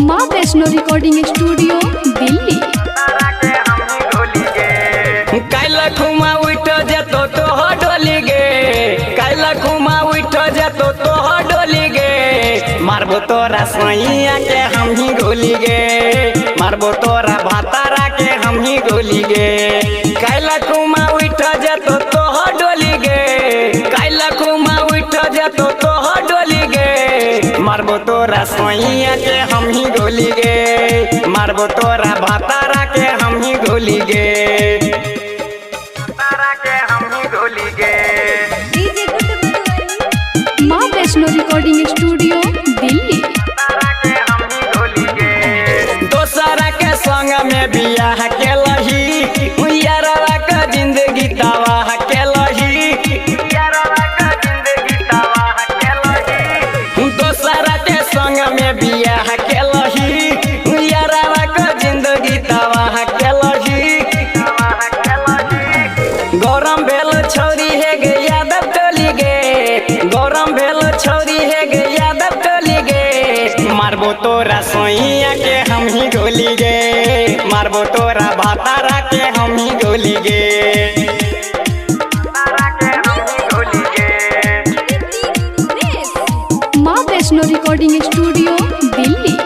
माँ Vaishno recording studio Delhi. काला खुमा उठ जेतो तो डोली गे, काला खुमा उठ जेतो तो डोली गे, मारबो तोरा सोइया के हम ही गोली गे, मारबो तोरा भातारा के हम ही गोली गे। काला खुमा उठ जेतो तो डोली गे, काला खुमा उठ जेतो तो डोली गे, मारबो तोरा सोइया के हम ही गोली गे, मारबो तोरा भातारा के हम ही गोली गे। माँ वैष्णो रिकॉर्डिंग स्टूडियो दिल्ली। दोसरा के संग में बियाह के लही, यारवा का जिंदगी तबाह के लही, दोसरा के संग में बियाह के लही, यारवा का जिंदगी तबाह के लही। गौरम भेल छौरी है गे यादव टोली गे, गौरम भेल छौरी है गे यादव टोली गे, मारबो तोरा सोइया के हम ही गोली गे, मारबो तोरा भातारा के हम ही गोली गे। माँ वैष्णो रिकॉर्डिंग स्टूडियो दिल्ली।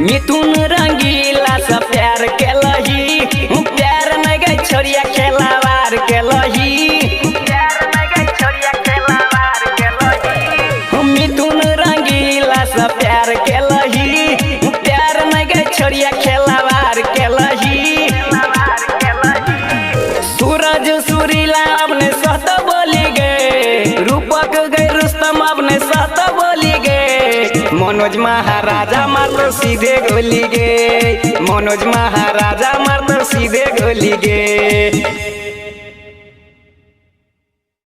मिथुन रंगीला से प्यार के लही, प्यार न गई छोरिया खेलावार के लही, मिथुन रंगीला से प्यार के लही, प्यार न गई छोरिया खेलावार के लही। सूरज सुरीला अपने सहत बोली गे, रूपक गए रुस्तम अपने सहत बोली गे, मनोज महाराजा मार तो सीधे गोली गे, मनोज महाराजा मार तो सीधे गोली गे।